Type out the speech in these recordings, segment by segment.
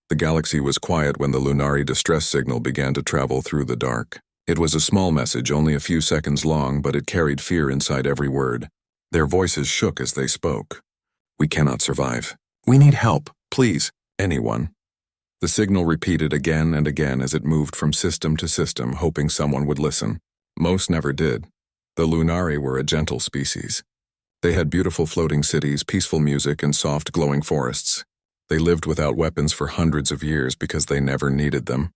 The galaxy was quiet when the Lunari distress signal began to travel through the dark. It was a small message, only a few seconds long, but it carried fear inside every word. Their voices shook as they spoke. "We cannot survive. We need help. Please, anyone." The signal repeated again and again as it moved from system to system, hoping someone would listen. Most never did. The Lunari were a gentle species. They had beautiful floating cities, peaceful music, and soft glowing forests. They lived without weapons for hundreds of years because they never needed them.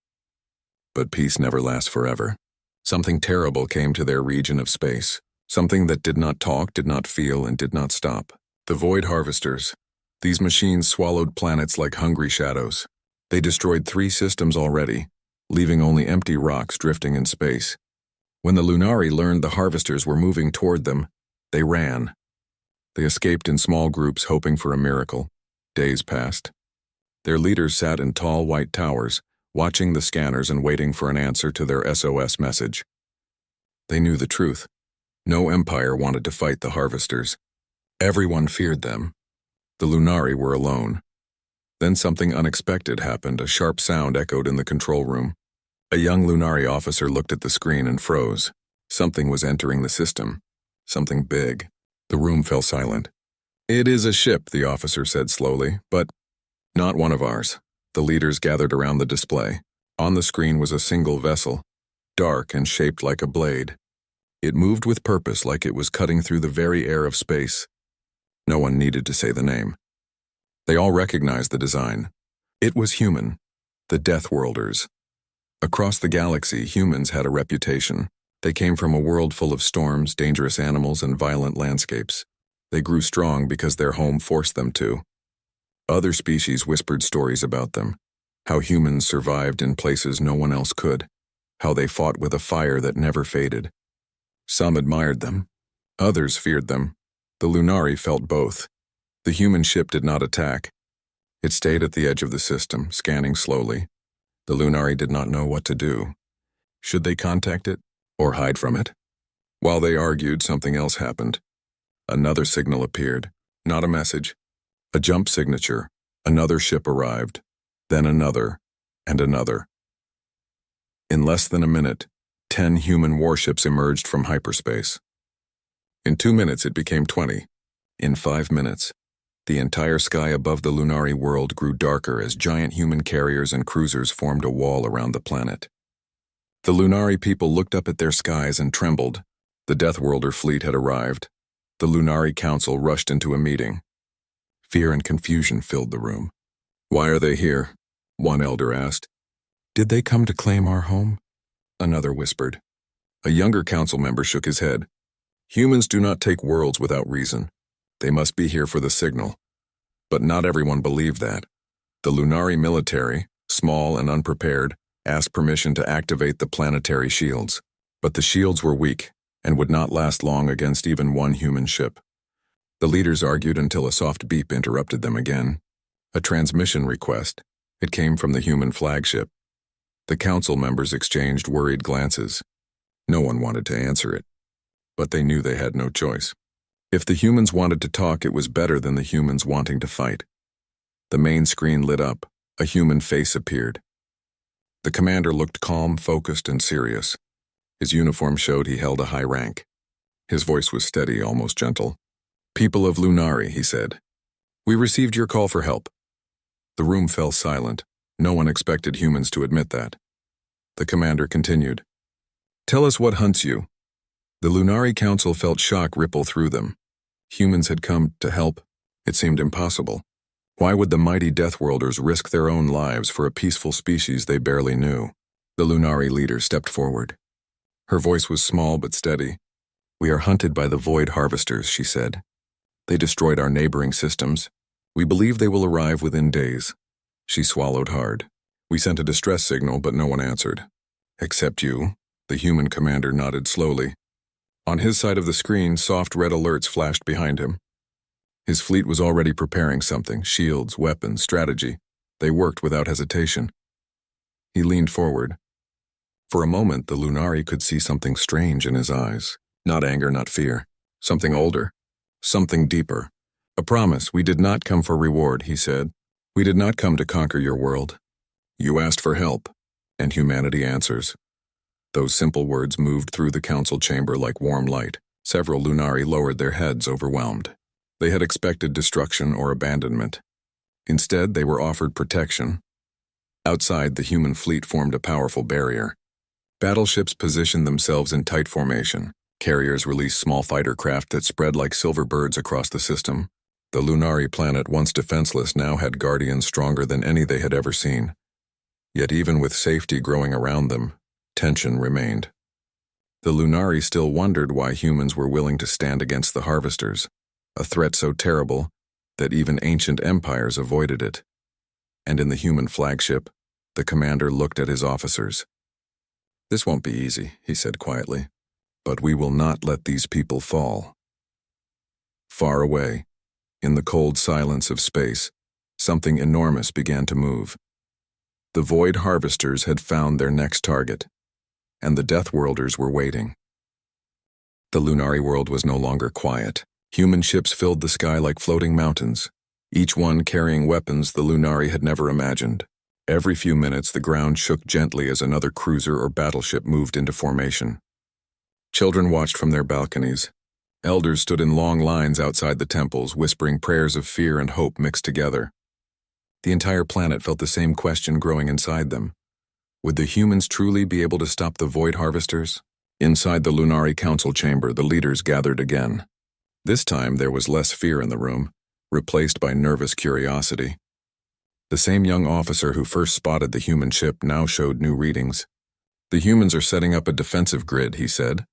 But peace never lasts forever. Something terrible came to their region of space. Something that did not talk, did not feel, and did not stop. The Void Harvesters. These machines swallowed planets like hungry shadows. They destroyed 3 systems already, leaving only empty rocks drifting in space. When the Lunari learned the Harvesters were moving toward them, they ran. They escaped in small groups, hoping for a miracle. Days passed. Their leaders sat in tall white towers, watching the scanners and waiting for an answer to their SOS message. They knew the truth. No empire wanted to fight the Harvesters. Everyone feared them. The Lunari were alone. Then something unexpected happened. A sharp sound echoed in the control room. A young Lunari officer looked at the screen and froze. Something was entering the system. Something big. The room fell silent. "It is a ship," the officer said slowly, "but not one of ours." The leaders gathered around the display. On the screen was a single vessel, dark and shaped like a blade. It moved with purpose, like it was cutting through the very air of space. No one needed to say the name. They all recognized the design. It was human, the Deathworlders. Across the galaxy, humans had a reputation. They came from a world full of storms, dangerous animals, and violent landscapes. They grew strong because their home forced them to. Other species whispered stories about them, how humans survived in places no one else could, how they fought with a fire that never faded. Some admired them. Others feared them. The Lunari felt both. The human ship did not attack. It stayed at the edge of the system, scanning slowly. The Lunari did not know what to do. Should they contact it or hide from it? While they argued, something else happened. Another signal appeared. Not a message. A jump signature. Another ship arrived. Then another, and another. In less than a minute, 10 human warships emerged from hyperspace. In 2 minutes, it became 20. In 5 minutes, the entire sky above the Lunari world grew darker as giant human carriers and cruisers formed a wall around the planet. The Lunari people looked up at their skies and trembled. The Deathworlder fleet had arrived. The Lunari Council rushed into a meeting. Fear and confusion filled the room. "Why are they here?" one elder asked. "Did they come to claim our home?" another whispered. A younger council member shook his head. "Humans do not take worlds without reason. They must be here for the signal." But not everyone believed that. The Lunari military, small and unprepared, asked permission to activate the planetary shields. But the shields were weak and would not last long against even one human ship. The leaders argued until a soft beep interrupted them again. A transmission request. It came from the human flagship. The council members exchanged worried glances. No one wanted to answer it. But they knew they had no choice. If the humans wanted to talk, it was better than the humans wanting to fight. The main screen lit up. A human face appeared. The commander looked calm, focused, and serious. His uniform showed he held a high rank. His voice was steady, almost gentle. "People of Lunari," he said, "we received your call for help." The room fell silent. No one expected humans to admit that. The commander continued. "Tell us what hunts you." The Lunari Council felt shock ripple through them. Humans had come to help. It seemed impossible. Why would the mighty Deathworlders risk their own lives for a peaceful species they barely knew? The Lunari leader stepped forward. Her voice was small but steady. "We are hunted by the Void Harvesters," she said. "They destroyed our neighboring systems. We believe they will arrive within days." She swallowed hard. "We sent a distress signal, but no one answered." "Except you." The human commander nodded slowly. On his side of the screen, soft red alerts flashed behind him. His fleet was already preparing something: shields, weapons, strategy. They worked without hesitation. He leaned forward. For a moment, the Lunari could see something strange in his eyes. Not anger, not fear. Something older. Something deeper. "A promise. We did not come for reward," he said. "We did not come to conquer your world. You asked for help, and humanity answers. Those simple words moved through the council chamber like warm light. Several Lunari lowered their heads, overwhelmed. They had expected destruction or abandonment. Instead, they were offered protection. Outside, the human fleet formed a powerful barrier. Battleships positioned themselves in tight formation. Carriers released small fighter craft that spread like silver birds across the system. The Lunari planet, once defenseless, now had guardians stronger than any they had ever seen. Yet even with safety growing around them, tension remained. The Lunari still wondered why humans were willing to stand against the Harvesters, a threat so terrible that even ancient empires avoided it. And in the human flagship, the commander looked at his officers. "This won't be easy," he said quietly, "but we will not let these people fall." Far away, in the cold silence of space, something enormous began to move. The Void Harvesters had found their next target, and the Deathworlders were waiting. The Lunari world was no longer quiet. Human ships filled the sky like floating mountains, each one carrying weapons the Lunari had never imagined. Every few minutes, the ground shook gently as another cruiser or battleship moved into formation. Children watched from their balconies. Elders stood in long lines outside the temples, whispering prayers of fear and hope mixed together. The entire planet felt the same question growing inside them. Would the humans truly be able to stop the Void Harvesters? Inside the Lunari Council chamber, the leaders gathered again. This time, there was less fear in the room, replaced by nervous curiosity. The same young officer who first spotted the human ship now showed new readings. "The humans are setting up a defensive grid," he said.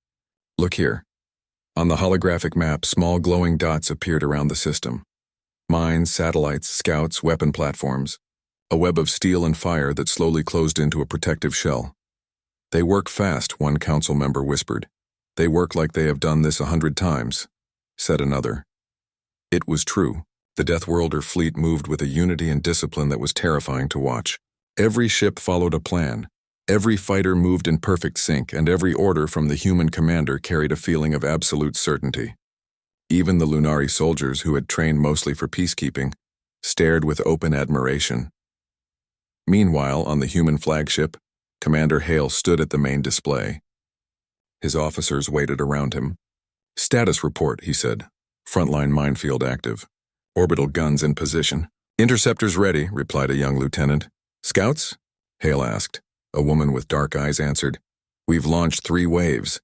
"Look here." On the holographic map, small glowing dots appeared around the system. Mines, satellites, scouts, weapon platforms. A web of steel and fire that slowly closed into a protective shell. "They work fast," one council member whispered. "They work like they have done this 100 times, said another. It was true. The Deathworlder fleet moved with a unity and discipline that was terrifying to watch. Every ship followed a plan. Every fighter moved in perfect sync, and every order from the human commander carried a feeling of absolute certainty. Even the Lunari soldiers, who had trained mostly for peacekeeping, stared with open admiration. Meanwhile, on the human flagship, Commander Hale stood at the main display. His officers waited around him. "Status report," he said. "Frontline minefield active. Orbital guns in position." "Interceptors ready," replied a young lieutenant. "Scouts?" Hale asked. A woman with dark eyes answered. "We've launched 3 waves.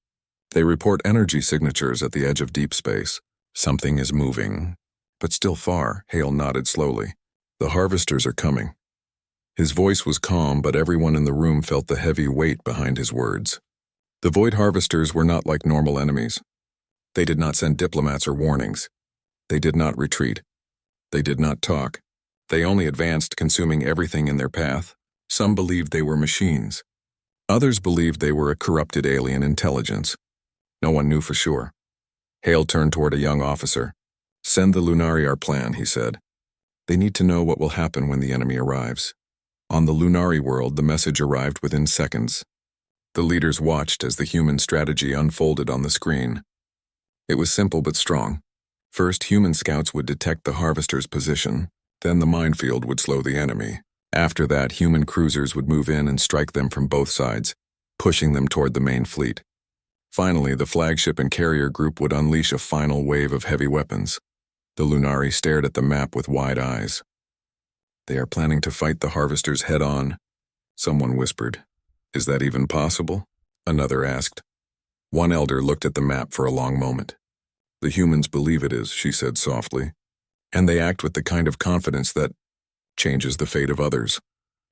They report energy signatures at the edge of deep space. Something is moving, but still far." Hale nodded slowly. "The Harvesters are coming." His voice was calm, but everyone in the room felt the heavy weight behind his words. The Void Harvesters were not like normal enemies. They did not send diplomats or warnings. They did not retreat. They did not talk. They only advanced, consuming everything in their path. Some believed they were machines. Others believed they were a corrupted alien intelligence. No one knew for sure. Hale turned toward a young officer. "Send the Lunari our plan," he said. "They need to know what will happen when the enemy arrives." On the Lunari world, the message arrived within seconds. The leaders watched as the human strategy unfolded on the screen. It was simple but strong. First, human scouts would detect the Harvester's position. Then the minefield would slow the enemy. After that, human cruisers would move in and strike them from both sides, pushing them toward the main fleet. Finally, the flagship and carrier group would unleash a final wave of heavy weapons. The Lunari stared at the map with wide eyes. "They are planning to fight the Harvesters head-on," someone whispered. "Is that even possible?" another asked. One elder looked at the map for a long moment. "The humans believe it is," she said softly. "And they act with the kind of confidence that changes the fate of others."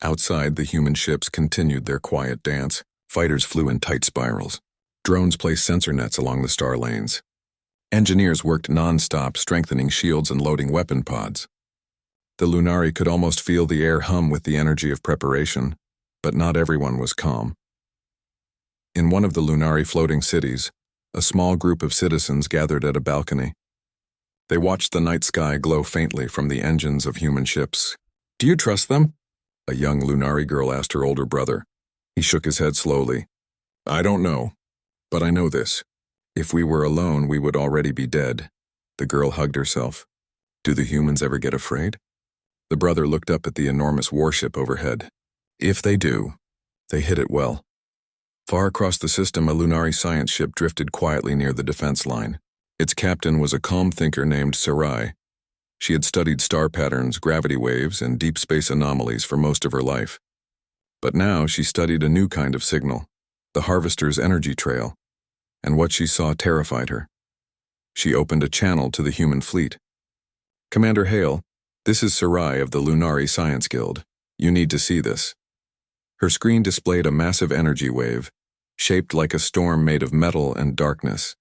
Outside, the human ships continued their quiet dance. Fighters flew in tight spirals. Drones placed sensor nets along the star lanes. Engineers worked non-stop, strengthening shields and loading weapon pods. The Lunari could almost feel the air hum with the energy of preparation, but not everyone was calm. In one of the Lunari floating cities, a small group of citizens gathered at a balcony. They watched the night sky glow faintly from the engines of human ships. "Do you trust them?" a young Lunari girl asked her older brother. He shook his head slowly. "I don't know, but I know this. If we were alone, we would already be dead." The girl hugged herself. "Do the humans ever get afraid?" The brother looked up at the enormous warship overhead. If they do, they hit it well. Far across the system, a Lunari science ship drifted quietly near the defense line. Its captain was a calm thinker named Sarai. She had studied star patterns, gravity waves, and deep space anomalies for most of her life. But now she studied a new kind of signal, the Harvester's energy trail, and what she saw terrified her. She opened a channel to the human fleet. "Commander Hale, this is Sarai of the Lunari Science Guild. You need to see this." Her screen displayed a massive energy wave, shaped like a storm made of metal and darkness.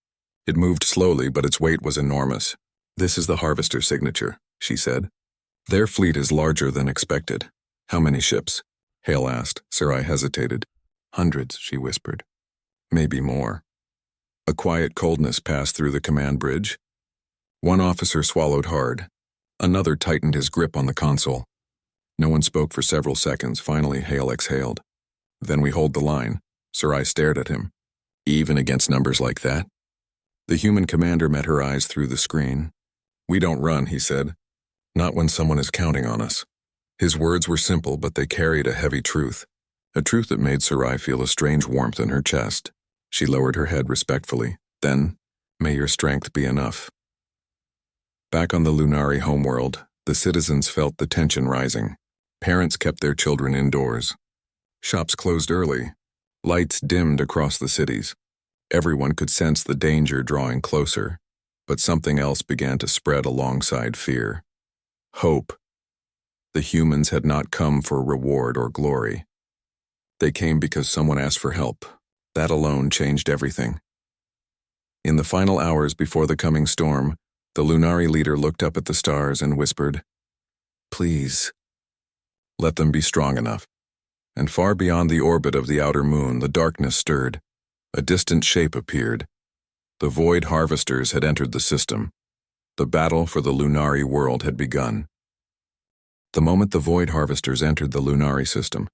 It moved slowly, but its weight was enormous. "This is the Harvester signature," she said. "Their fleet is larger than expected." "How many ships?" Hale asked. Sarai hesitated. "Hundreds," she whispered. "Maybe more." A quiet coldness passed through the command bridge. One officer swallowed hard. Another tightened his grip on the console. No one spoke for several seconds. Finally, Hale exhaled. "Then we hold the line." Sarai stared at him. "Even against numbers like that?" The human commander met her eyes through the screen. "We don't run," he said. "Not when someone is counting on us." His words were simple, but they carried a heavy truth. A truth that made Sarai feel a strange warmth in her chest. She lowered her head respectfully. "Then, may your strength be enough." Back on the Lunari homeworld, the citizens felt the tension rising. Parents kept their children indoors. Shops closed early. Lights dimmed across the cities. Everyone could sense the danger drawing closer, but something else began to spread alongside fear. Hope. The humans had not come for reward or glory. They came because someone asked for help. That alone changed everything. In the final hours before the coming storm, the Lunari leader looked up at the stars and whispered, "Please, let them be strong enough." And far beyond the orbit of the outer moon, the darkness stirred. A distant shape appeared. The Void Harvesters had entered the system. The battle for the Lunari world had begun. The moment the Void Harvesters entered the Lunari system,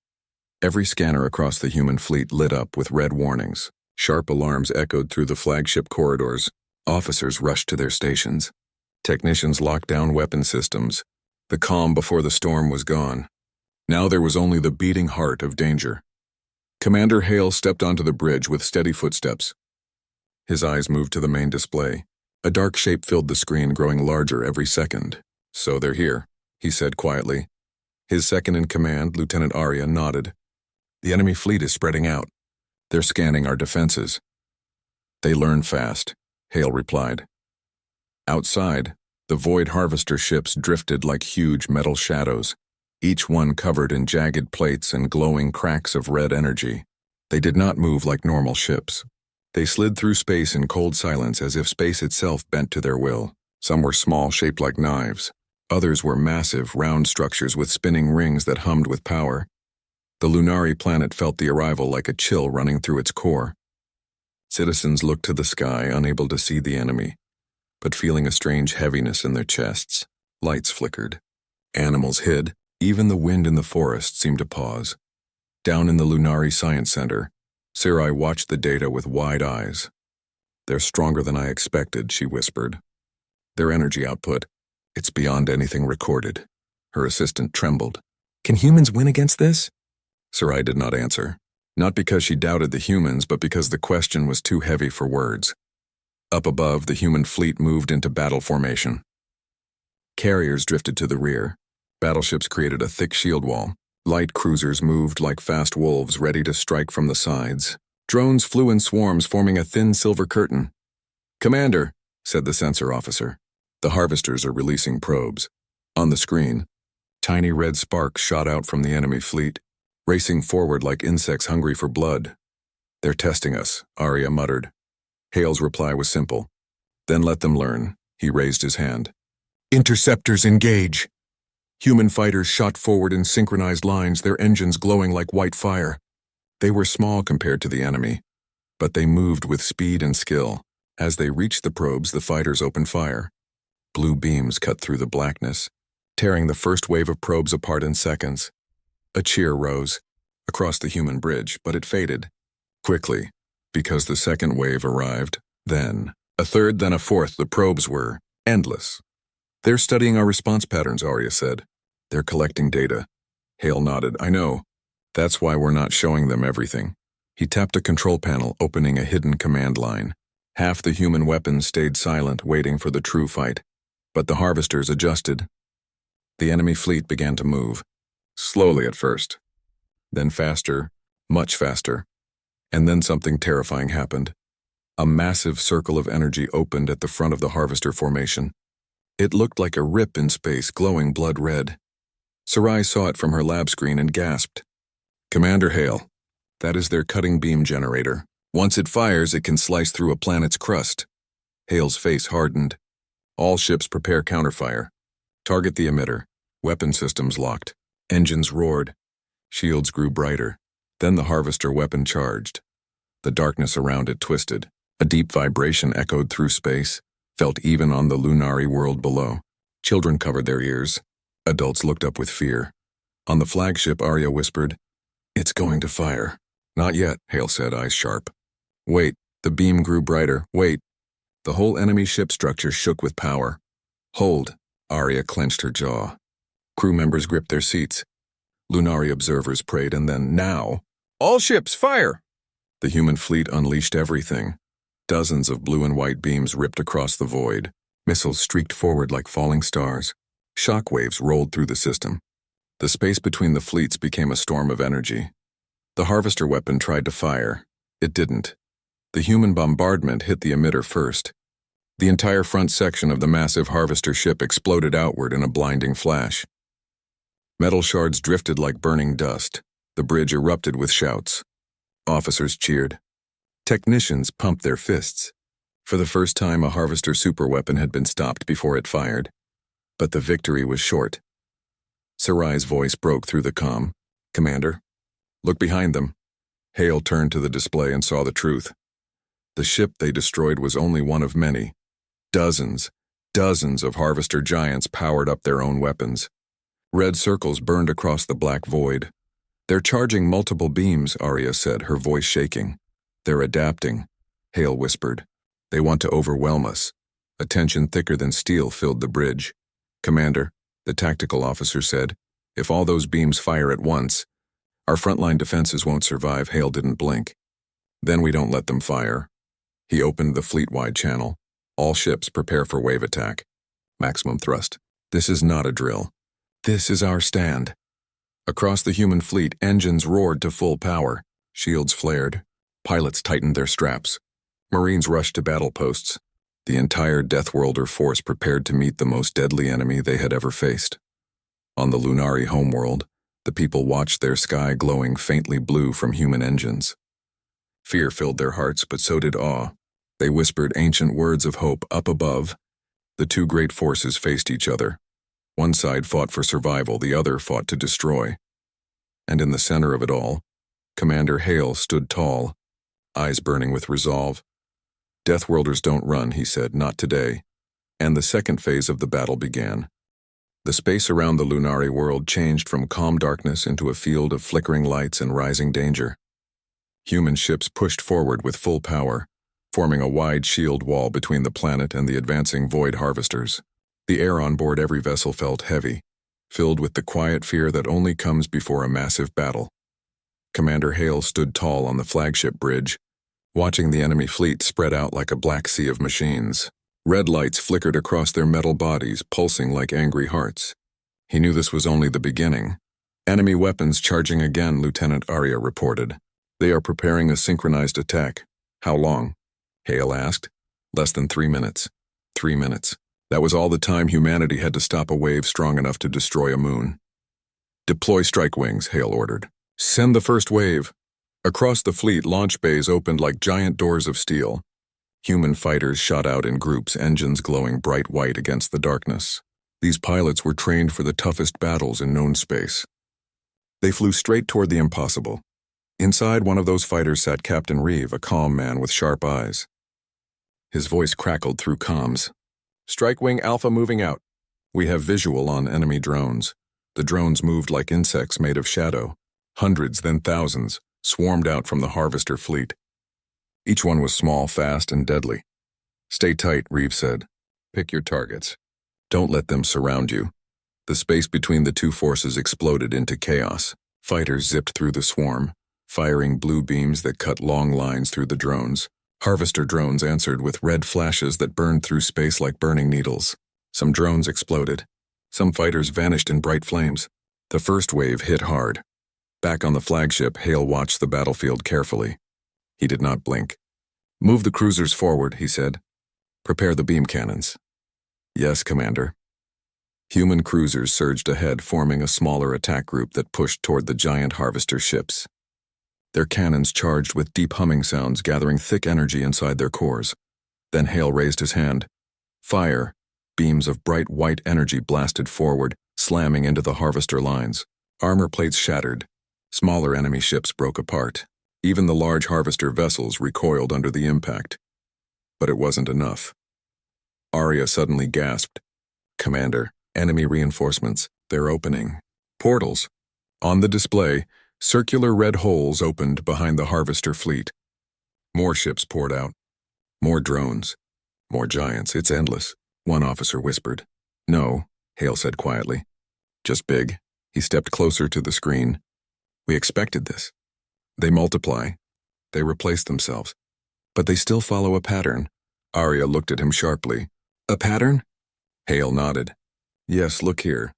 every scanner across the human fleet lit up with red warnings. Sharp alarms echoed through the flagship corridors. Officers rushed to their stations. Technicians locked down weapon systems. The calm before the storm was gone. Now there was only the beating heart of danger. Commander Hale stepped onto the bridge with steady footsteps. His eyes moved to the main display. A dark shape filled the screen, growing larger every second. "So they're here," he said quietly. His second-in-command, Lieutenant Arya, nodded. "The enemy fleet is spreading out. They're scanning our defenses." "They learn fast," Hale replied. Outside, the Void Harvester ships drifted like huge metal shadows, each one covered in jagged plates and glowing cracks of red energy. They did not move like normal ships. They slid through space in cold silence, as if space itself bent to their will. Some were small, shaped like knives. Others were massive, round structures with spinning rings that hummed with power. The Lunari planet felt the arrival like a chill running through its core. Citizens looked to the sky, unable to see the enemy, but feeling a strange heaviness in their chests. Lights flickered. Animals hid. Even the wind in the forest seemed to pause. Down in the Lunari Science Center, Sarai watched the data with wide eyes. "They're stronger than I expected," she whispered. "Their energy output, it's beyond anything recorded." Her assistant trembled. "Can humans win against this?" Sarai did not answer. Not because she doubted the humans, but because the question was too heavy for words. Up above, the human fleet moved into battle formation. Carriers drifted to the rear. Battleships created a thick shield wall. Light cruisers moved like fast wolves, ready to strike from the sides. Drones flew in swarms, forming a thin silver curtain. "Commander," said the sensor officer. "The Harvesters are releasing probes." On the screen, tiny red sparks shot out from the enemy fleet, racing forward like insects hungry for blood. "They're testing us," Arya muttered. Hale's reply was simple. "Then let them learn." He raised his hand. "Interceptors engage." Human fighters shot forward in synchronized lines, their engines glowing like white fire. They were small compared to the enemy, but they moved with speed and skill. As they reached the probes, the fighters opened fire. Blue beams cut through the blackness, tearing the first wave of probes apart in seconds. A cheer rose across the human bridge, but it faded quickly, because the second wave arrived. Then a third, then a fourth. The probes were endless. "They're studying our response patterns," Arya said. "They're collecting data." Hale nodded. "I know. That's why we're not showing them everything. He tapped a control panel, opening a hidden command line. Half the human weapons stayed silent, waiting for the true fight. But the harvesters adjusted. The enemy fleet began to move. Slowly at first. Then faster, much faster. And then something terrifying happened. A massive circle of energy opened at the front of the harvester formation. It looked like a rip in space, glowing blood red. Sarai saw it from her lab screen and gasped. Commander Hale, that is their cutting beam generator. Once it fires, it can slice through a planet's crust. Hale's face hardened. All ships prepare counterfire. Target the emitter. Weapon systems locked. Engines roared. Shields grew brighter. Then the harvester weapon charged. The darkness around it twisted. A deep vibration echoed through space, felt even on the Lunari world below. Children covered their ears. Adults looked up with fear. On the flagship, Arya whispered, "It's going to fire." "Not yet," Hale said, eyes sharp. "Wait." The beam grew brighter. "Wait." The whole enemy ship structure shook with power. "Hold." Arya clenched her jaw. Crew members gripped their seats. Lunari observers prayed, and then, now, "All ships, fire!" The human fleet unleashed everything. Dozens of blue and white beams ripped across the void. Missiles streaked forward like falling stars. Shock waves rolled through the system. The space between the fleets became a storm of energy. The harvester weapon tried to fire. It didn't. The human bombardment hit the emitter first. The entire front section of the massive harvester ship exploded outward in a blinding flash. Metal shards drifted like burning dust. The bridge erupted with shouts. Officers cheered. Technicians pumped their fists. For the first time, a harvester superweapon had been stopped before it fired. But the victory was short. Sarai's voice broke through the comm. "Commander, look behind them." Hale turned to the display and saw the truth. The ship they destroyed was only one of many. Dozens of harvester giants powered up their own weapons. Red circles burned across the black void. "They're charging multiple beams," Arya said, her voice shaking. "They're adapting," Hale whispered. "They want to overwhelm us." A tension thicker than steel filled the bridge. "Commander," the tactical officer said, "if all those beams fire at once, our frontline defenses won't survive." Hale didn't blink. "Then we don't let them fire." He opened the fleet-wide channel. "All ships prepare for wave attack. Maximum thrust. This is not a drill. This is our stand." Across the human fleet, engines roared to full power. Shields flared. Pilots tightened their straps. Marines rushed to battle posts. The entire Deathworlder force prepared to meet the most deadly enemy they had ever faced. On the Lunari homeworld, the people watched their sky glowing faintly blue from human engines. Fear filled their hearts, but so did awe. They whispered ancient words of hope up above. The two great forces faced each other. One side fought for survival, the other fought to destroy. And in the center of it all, Commander Hale stood tall, eyes burning with resolve. "Deathworlders don't run," he said, "not today." And the second phase of the battle began. The space around the Lunari world changed from calm darkness into a field of flickering lights and rising danger. Human ships pushed forward with full power, forming a wide shield wall between the planet and the advancing void harvesters. The air on board every vessel felt heavy, filled with the quiet fear that only comes before a massive battle. Commander Hale stood tall on the flagship bridge, watching the enemy fleet spread out like a black sea of machines. Red lights flickered across their metal bodies, pulsing like angry hearts. He knew this was only the beginning. "Enemy weapons charging again," Lieutenant Arya reported. "They are preparing a synchronized attack." "How long?" Hale asked. "Less than 3 minutes." 3 minutes. That was all the time humanity had to stop a wave strong enough to destroy a moon. "Deploy strike wings," Hale ordered. "Send the first wave." Across the fleet, launch bays opened like giant doors of steel. Human fighters shot out in groups, engines glowing bright white against the darkness. These pilots were trained for the toughest battles in known space. They flew straight toward the impossible. Inside one of those fighters sat Captain Reeve, a calm man with sharp eyes. His voice crackled through comms. "Strike Wing Alpha moving out. We have visual on enemy drones." The drones moved like insects made of shadow. Hundreds, then thousands, swarmed out from the harvester fleet. Each one was small, fast, and deadly. "Stay tight," Reeve said. "Pick your targets. Don't let them surround you." The space between the two forces exploded into chaos. Fighters zipped through the swarm, firing blue beams that cut long lines through the drones. Harvester drones answered with red flashes that burned through space like burning needles. Some drones exploded. Some fighters vanished in bright flames. The first wave hit hard. Back on the flagship, Hale watched the battlefield carefully. He did not blink. "Move the cruisers forward," he said. "Prepare the beam cannons." "Yes, Commander." Human cruisers surged ahead, forming a smaller attack group that pushed toward the giant harvester ships. Their cannons charged with deep humming sounds, gathering thick energy inside their cores. Then Hale raised his hand. Fire! Beams of bright white energy blasted forward, slamming into the harvester lines. Armor plates shattered. Smaller enemy ships broke apart. Even the large harvester vessels recoiled under the impact. But it wasn't enough. Arya suddenly gasped. "Commander, enemy reinforcements, they're opening." Portals. On the display, circular red holes opened behind the harvester fleet. More ships poured out. More drones. More giants. "It's endless," one officer whispered. "No," Hale said quietly. "Just big." He stepped closer to the screen. "We expected this. They multiply. They replace themselves. But they still follow a pattern." Arya looked at him sharply. "A pattern?" Hale nodded. "Yes, look here."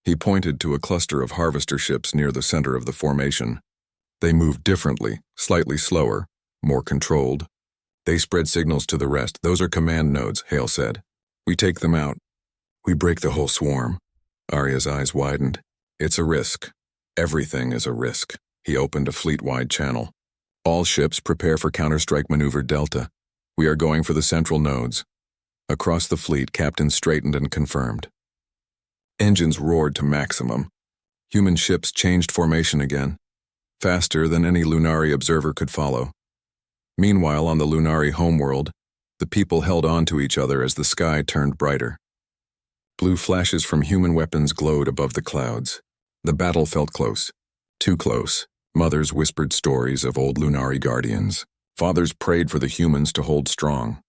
He pointed to a cluster of harvester ships near the center of the formation. They moved differently, slightly slower, more controlled. "They spread signals to the rest. Those are command nodes," Hale said. "We take them out. We break the whole swarm." Arya's eyes widened. "It's a risk. Everything is a risk." He opened a fleet-wide channel. "All ships prepare for counterstrike maneuver Delta. We are going for the central nodes." Across the fleet, captains straightened and confirmed. Engines roared to maximum. Human ships changed formation again, faster than any Lunari observer could follow. Meanwhile, on the Lunari homeworld, the people held on to each other as the sky turned brighter. Blue flashes from human weapons glowed above the clouds. The battle felt close. Too close. Mothers whispered stories of old Lunari guardians. Fathers prayed for the humans to hold strong.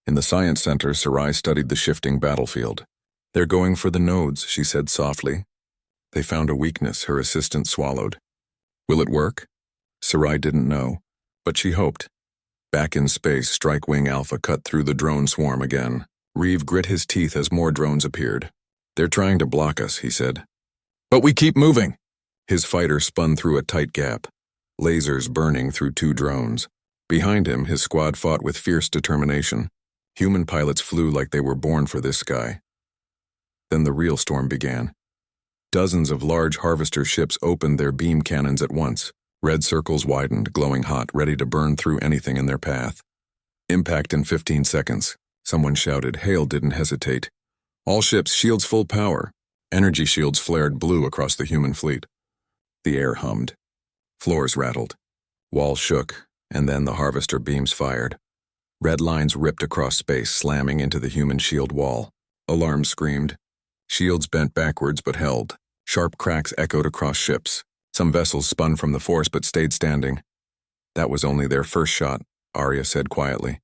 In the science center, Sarai studied the shifting battlefield. "They're going for the nodes," she said softly. "They found a weakness," her assistant swallowed. "Will it work?" Sarai didn't know, but she hoped. Back in space, Strike Wing Alpha cut through the drone swarm again. Reeve grit his teeth as more drones appeared. "They're trying to block us," he said. "But we keep moving!" His fighter spun through a tight gap, lasers burning through two drones. Behind him, his squad fought with fierce determination. Human pilots flew like they were born for this sky. Then the real storm began. Dozens of large harvester ships opened their beam cannons at once. Red circles widened, glowing hot, ready to burn through anything in their path. "Impact in 15 seconds. Someone shouted. Hale didn't hesitate. "All ships, shields full power." Energy shields flared blue across the human fleet. The air hummed. Floors rattled. Walls shook, and then the harvester beams fired. Red lines ripped across space, slamming into the human shield wall. Alarms screamed. Shields bent backwards but held. Sharp cracks echoed across ships. Some vessels spun from the force but stayed standing. "That was only their first shot," Arya said quietly.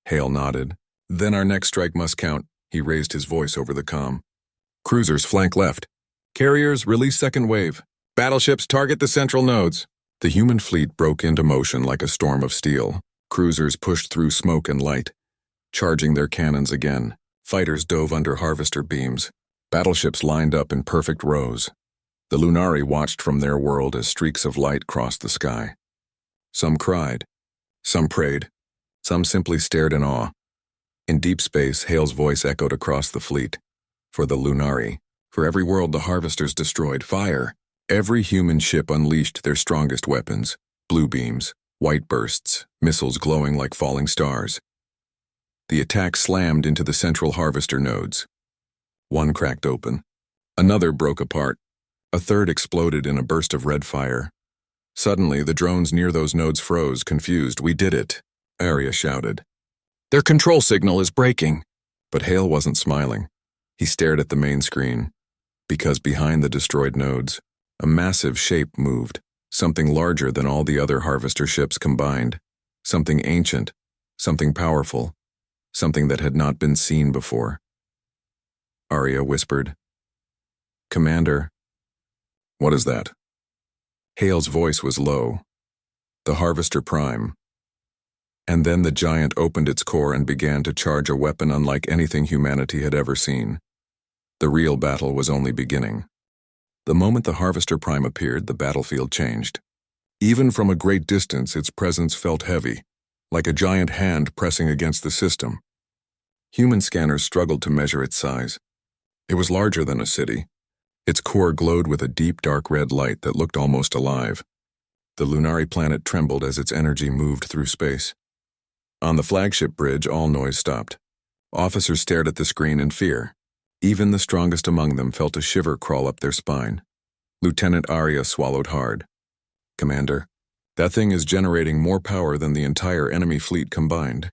Hale nodded. "Then our next strike must count." He raised his voice over the comm. "Cruisers flank left. Carriers, release second wave. Battleships, target the central nodes." The human fleet broke into motion like a storm of steel. Cruisers pushed through smoke and light, charging their cannons again. Fighters dove under harvester beams. Battleships lined up in perfect rows. The Lunari watched from their world as streaks of light crossed the sky. Some cried. Some prayed. Some simply stared in awe. In deep space, Hale's voice echoed across the fleet. For the Lunari, for every world the harvesters destroyed, fire. Every human ship unleashed their strongest weapons. Blue beams, white bursts, missiles glowing like falling stars. The attack slammed into the central harvester nodes. One cracked open. Another broke apart. A third exploded in a burst of red fire. Suddenly, the drones near those nodes froze, confused. "We did it," Arya shouted. "Their control signal is breaking." But Hale wasn't smiling. He stared at the main screen. Because behind the destroyed nodes, a massive shape moved, something larger than all the other harvester ships combined. Something ancient, something powerful, something that had not been seen before. Arya whispered, "Commander." "What is that?" Hale's voice was low. The Harvester Prime. And then the giant opened its core and began to charge a weapon unlike anything humanity had ever seen. The real battle was only beginning. The moment the Harvester Prime appeared, the battlefield changed. Even from a great distance, its presence felt heavy, like a giant hand pressing against the system. Human scanners struggled to measure its size. It was larger than a city. Its core glowed with a deep, dark red light that looked almost alive. The Lunari planet trembled as its energy moved through space. On the flagship bridge, all noise stopped. Officers stared at the screen in fear. Even the strongest among them felt a shiver crawl up their spine. Lieutenant Arya swallowed hard. "Commander, that thing is generating more power than the entire enemy fleet combined."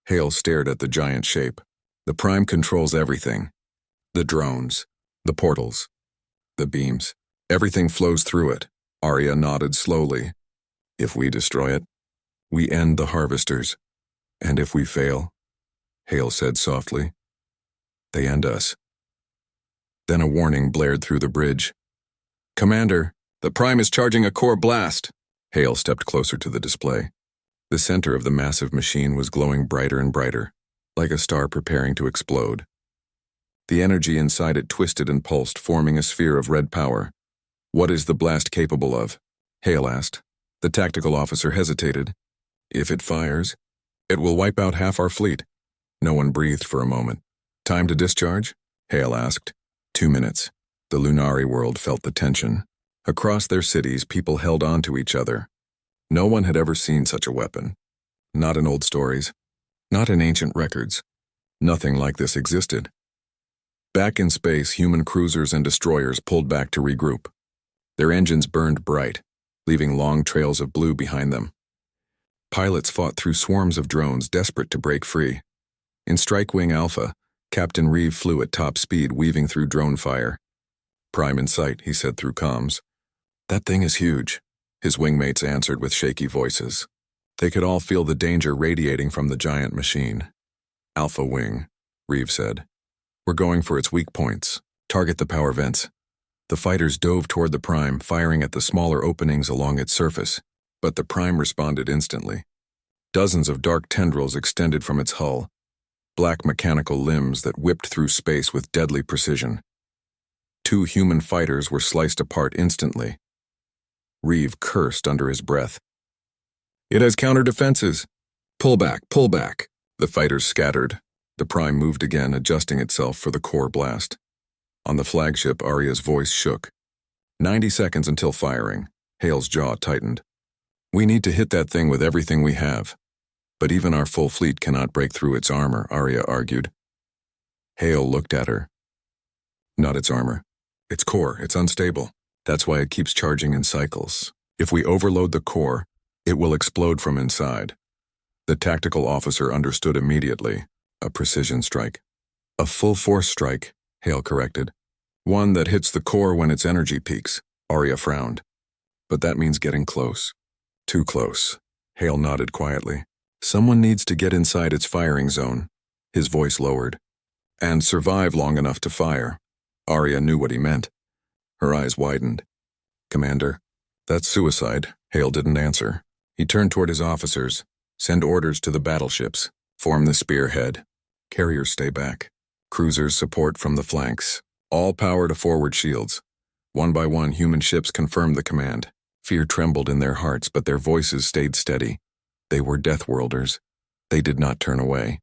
Hale stared at the giant shape. "The Prime controls everything. The drones, the portals, the beams. Everything flows through it." Arya nodded slowly. "If we destroy it, we end the Harvesters. And if we fail," Hale said softly, "they end us." Then a warning blared through the bridge. "Commander, the Prime is charging a core blast." Hale stepped closer to the display. The center of the massive machine was glowing brighter and brighter, like a star preparing to explode. The energy inside it twisted and pulsed, forming a sphere of red power. "What is the blast capable of?" Hale asked. The tactical officer hesitated. "If it fires, it will wipe out half our fleet." No one breathed for a moment. "Time to discharge?" Hale asked. 2 minutes. The Lunari world felt the tension. Across their cities, people held on to each other. No one had ever seen such a weapon. Not in old stories. Not in ancient records. Nothing like this existed. Back in space, human cruisers and destroyers pulled back to regroup. Their engines burned bright, leaving long trails of blue behind them. Pilots fought through swarms of drones, desperate to break free. In Strike Wing Alpha, Captain Reeve flew at top speed, weaving through drone fire. "Prime in sight," he said through comms. "That thing is huge," his wingmates answered with shaky voices. They could all feel the danger radiating from the giant machine. "Alpha Wing," Reeve said. "We're going for its weak points. Target the power vents." The fighters dove toward the Prime, firing at the smaller openings along its surface, but the Prime responded instantly. Dozens of dark tendrils extended from its hull, black mechanical limbs that whipped through space with deadly precision. 2 human fighters were sliced apart instantly. Reeve cursed under his breath. "It has counter defenses. Pull back, pull back." The fighters scattered. The Prime moved again, adjusting itself for the core blast. On the flagship, Arya's voice shook. 90 seconds until firing. Hale's jaw tightened. "We need to hit that thing with everything we have. But even our full fleet cannot break through its armor," Arya argued. Hale looked at her. "Not its armor. Its core. It's unstable. That's why it keeps charging in cycles. If we overload the core, it will explode from inside." The tactical officer understood immediately. A precision strike. "A full-force strike," Hale corrected. "One that hits the core when its energy peaks." Arya frowned. "But that means getting close." "Too close." Hale nodded quietly. "Someone needs to get inside its firing zone." His voice lowered. "And survive long enough to fire." Arya knew what he meant. Her eyes widened. "Commander, that's suicide." Hale didn't answer. He turned toward his officers. "Send orders to the battleships. Form the spearhead. Carriers stay back. Cruisers support from the flanks. All power to forward shields." One by one, human ships confirmed the command. Fear trembled in their hearts, but their voices stayed steady. They were Deathworlders. They did not turn away.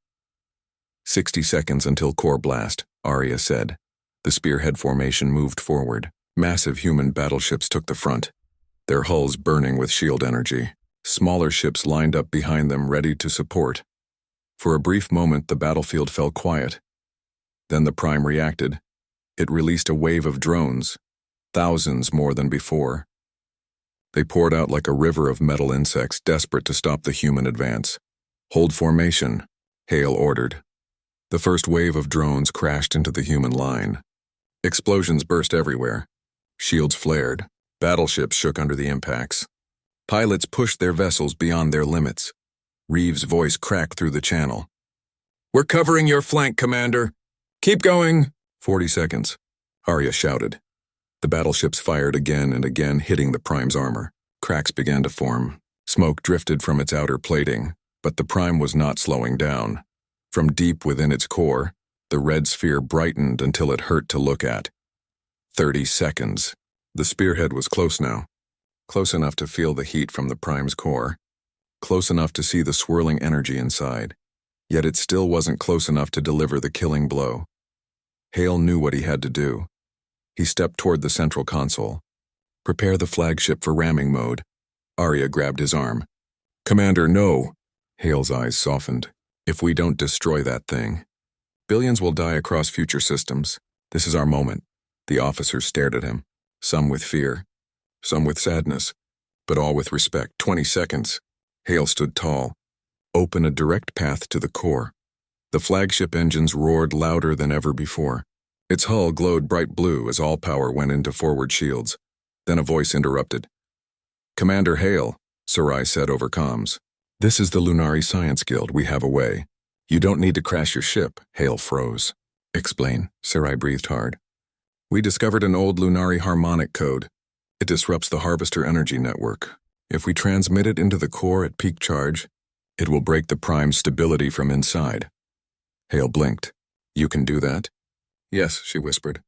60 seconds until core blast, Arya said. The spearhead formation moved forward. Massive human battleships took the front, their hulls burning with shield energy. Smaller ships lined up behind them, ready to support. For a brief moment, the battlefield fell quiet. Then the Prime reacted. It released a wave of drones, thousands more than before. They poured out like a river of metal insects, desperate to stop the human advance. "Hold formation," Hale ordered. The first wave of drones crashed into the human line. Explosions burst everywhere. Shields flared. Battleships shook under the impacts. Pilots pushed their vessels beyond their limits. Reeve's voice cracked through the channel. "We're covering your flank, Commander. Keep going." 40 seconds, Arya shouted. The battleships fired again and again, hitting the Prime's armor. Cracks began to form. Smoke drifted from its outer plating, but the Prime was not slowing down. From deep within its core, the red sphere brightened until it hurt to look at. 30 seconds. The spearhead was close now. Close enough to feel the heat from the Prime's core. Close enough to see the swirling energy inside. Yet it still wasn't close enough to deliver the killing blow. Hale knew what he had to do. He stepped toward the central console. Prepare the flagship for ramming mode. Arya grabbed his arm. Commander, no! Hale's eyes softened. If we don't destroy that thing, billions will die across future systems. This is our moment. The officers stared at him, some with fear, some with sadness, but all with respect. 20 seconds. Hale stood tall. Open a direct path to the core. The flagship engines roared louder than ever before. Its hull glowed bright blue as all power went into forward shields. Then a voice interrupted. Commander Hale, Sarai said over comms. This is the Lunari Science Guild. We have a way. You don't need to crash your ship. Hale froze. Explain. Sarai breathed hard. We discovered an old Lunari harmonic code. It disrupts the Harvester energy network. If we transmit it into the core at peak charge, it will break the Prime's stability from inside. Hale blinked. You can do that? Yes, she whispered.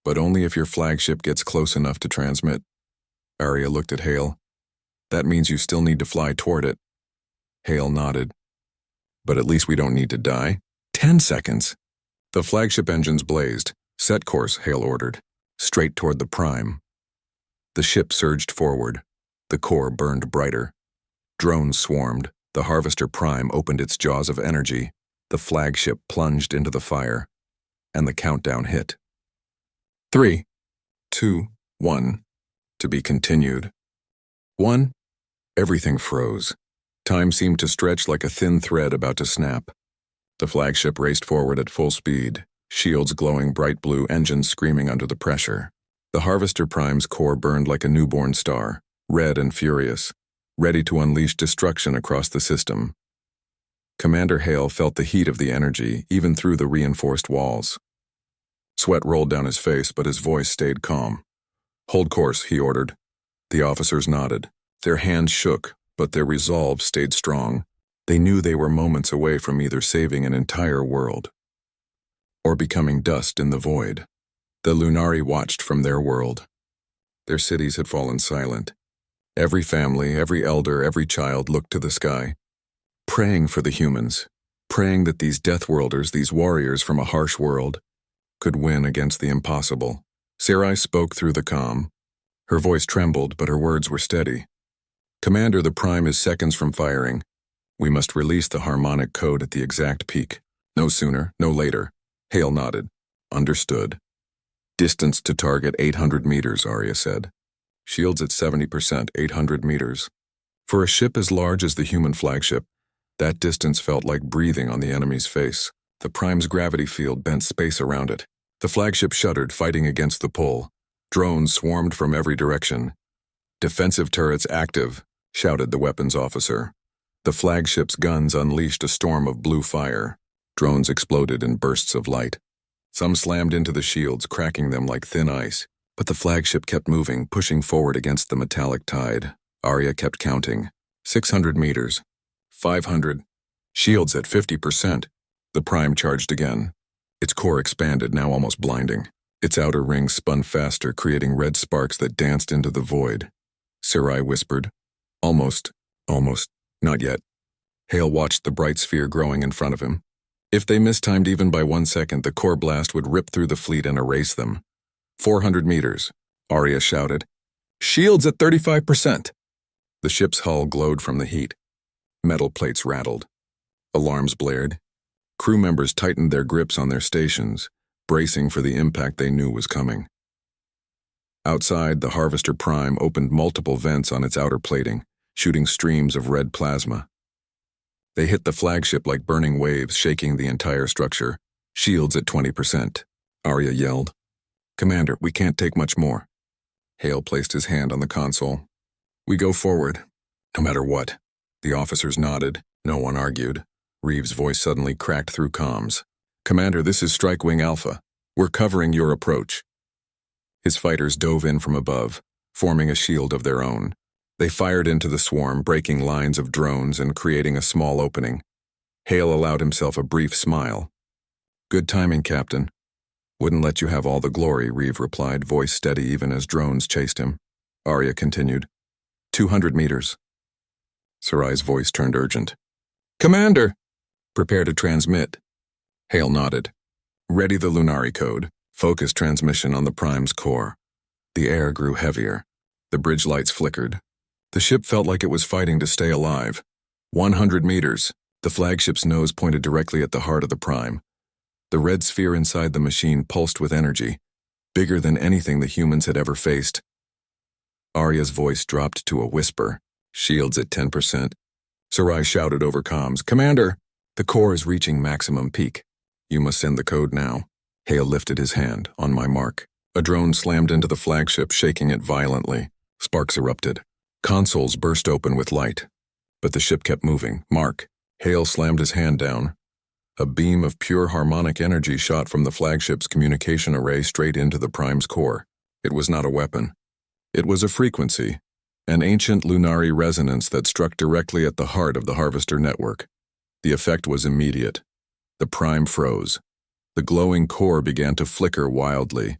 But only if your flagship gets close enough to transmit. Arya looked at Hale. That means you still need to fly toward it. Hale nodded. But at least we don't need to die. 10 seconds. The flagship engines blazed. Set course, Hale ordered. Straight toward the Prime. The ship surged forward. The core burned brighter. Drones swarmed. The Harvester Prime opened its jaws of energy. The flagship plunged into the fire. And the countdown hit. 3, 2, 1. To be continued. 1. Everything froze. Time seemed to stretch like a thin thread about to snap. The flagship raced forward at full speed, shields glowing bright blue, engines screaming under the pressure. The Harvester Prime's core burned like a newborn star, red and furious, ready to unleash destruction across the system. Commander Hale felt the heat of the energy, even through the reinforced walls. Sweat rolled down his face, but his voice stayed calm. Hold course, he ordered. The officers nodded. Their hands shook, but their resolve stayed strong. They knew they were moments away from either saving an entire world or becoming dust in the void. The Lunari watched from their world. Their cities had fallen silent. Every family, every elder, every child looked to the sky, praying for the humans, praying that these Deathworlders, these warriors from a harsh world, could win against the impossible. Sarai spoke through the comm. Her voice trembled, but her words were steady. Commander, the Prime is seconds from firing. We must release the harmonic code at the exact peak. No sooner, no later. Hale nodded. Understood. Distance to target 800 meters, Arya said. Shields at 70%, 800 meters. For a ship as large as the human flagship, that distance felt like breathing on the enemy's face. The Prime's gravity field bent space around it. The flagship shuddered, fighting against the pull. Drones swarmed from every direction. Defensive turrets active, shouted the weapons officer. The flagship's guns unleashed a storm of blue fire. Drones exploded in bursts of light. Some slammed into the shields, cracking them like thin ice. But the flagship kept moving, pushing forward against the metallic tide. Arya kept counting. 600 meters. 500. Shields at 50%. The Prime charged again. Its core expanded, now almost blinding. Its outer ring spun faster, creating red sparks that danced into the void. Sarai whispered, Almost, not yet. Hale watched the bright sphere growing in front of him. If they mistimed even by 1 second, the core blast would rip through the fleet and erase them. 400 meters, Arya shouted. Shields at 35%. The ship's hull glowed from the heat. Metal plates rattled. Alarms blared. Crew members tightened their grips on their stations, bracing for the impact they knew was coming. Outside, the Harvester Prime opened multiple vents on its outer plating, shooting streams of red plasma. They hit the flagship like burning waves, shaking the entire structure. Shields at 20%. Arya yelled. Commander, we can't take much more. Hale placed his hand on the console. We go forward, no matter what. The officers nodded. No one argued. Reeves' voice suddenly cracked through comms. Commander, this is Strike Wing Alpha. We're covering your approach. His fighters dove in from above, forming a shield of their own. They fired into the swarm, breaking lines of drones and creating a small opening. Hale allowed himself a brief smile. "Good timing, Captain." "Wouldn't let you have all the glory," Reeve replied, voice steady even as drones chased him. Arya continued. 200 meters. Sarai's voice turned urgent. "Commander!" "Prepare to transmit." Hale nodded. "Ready the Lunari code. Focus transmission on the Prime's core." The air grew heavier. The bridge lights flickered. The ship felt like it was fighting to stay alive. 100 meters. The flagship's nose pointed directly at the heart of the Prime. The red sphere inside the machine pulsed with energy, bigger than anything the humans had ever faced. Arya's voice dropped to a whisper. "Shields at 10%. Sarai shouted over comms, "Commander, the core is reaching maximum peak. You must send the code now." Hale lifted his hand. "On my mark." A drone slammed into the flagship, shaking it violently. Sparks erupted. Consoles burst open with light. But the ship kept moving. "Mark." Hale slammed his hand down. A beam of pure harmonic energy shot from the flagship's communication array straight into the Prime's core. It was not a weapon. It was a frequency, an ancient Lunari resonance that struck directly at the heart of the Harvester network. The effect was immediate. The Prime froze. The glowing core began to flicker wildly,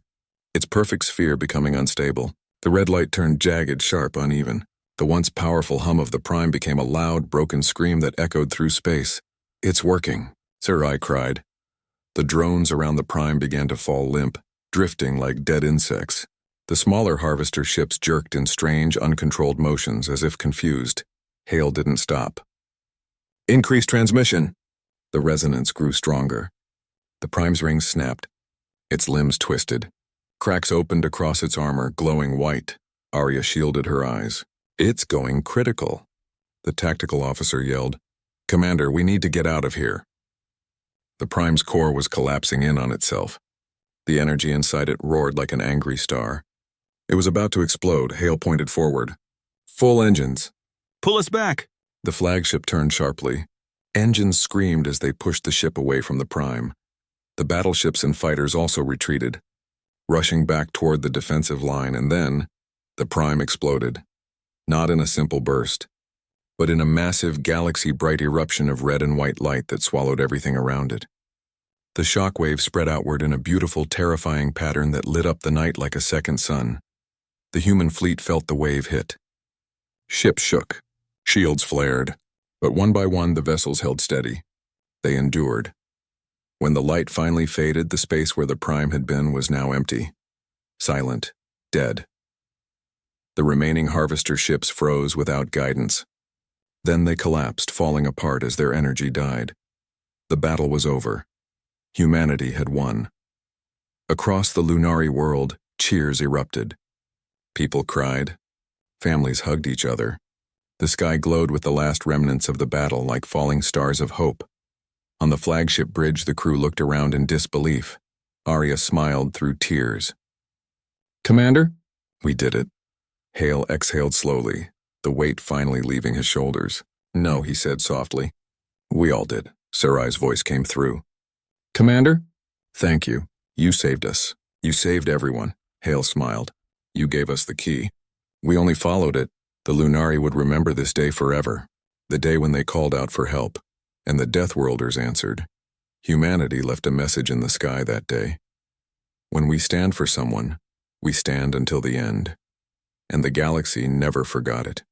its perfect sphere becoming unstable. The red light turned jagged, sharp, uneven. The once powerful hum of the Prime became a loud, broken scream that echoed through space. "It's working," Sarai cried. The drones around the Prime began to fall limp, drifting like dead insects. The smaller Harvester ships jerked in strange, uncontrolled motions as if confused. Hale didn't stop. "Increase transmission!" The resonance grew stronger. The Prime's rings snapped. Its limbs twisted. Cracks opened across its armor, glowing white. Arya shielded her eyes. "It's going critical." The tactical officer yelled, "Commander, we need to get out of here." The Prime's core was collapsing in on itself. The energy inside it roared like an angry star. It was about to explode. Hale pointed forward. "Full engines." "Pull us back!" The flagship turned sharply. Engines screamed as they pushed the ship away from the Prime. The battleships and fighters also retreated, rushing back toward the defensive line, and then the Prime exploded. Not in a simple burst, but in a massive galaxy-bright eruption of red and white light that swallowed everything around it. The shockwave spread outward in a beautiful, terrifying pattern that lit up the night like a second sun. The human fleet felt the wave hit. Ships shook. Shields flared. But one by one, the vessels held steady. They endured. When the light finally faded, the space where the Prime had been was now empty. Silent. Dead. The remaining Harvester ships froze without guidance. Then they collapsed, falling apart as their energy died. The battle was over. Humanity had won. Across the Lunari world, cheers erupted. People cried. Families hugged each other. The sky glowed with the last remnants of the battle like falling stars of hope. On the flagship bridge, the crew looked around in disbelief. Arya smiled through tears. "Commander?" "We did it." Hale exhaled slowly, the weight finally leaving his shoulders. "No," he said softly. "We all did." Sarai's voice came through. "Commander?" "Thank you. You saved us. You saved everyone." Hale smiled. "You gave us the key. We only followed it. The Lunari would remember this day forever. The day when they called out for help, and the Deathworlders answered. Humanity left a message in the sky that day. When we stand for someone, we stand until the end. And the galaxy never forgot it."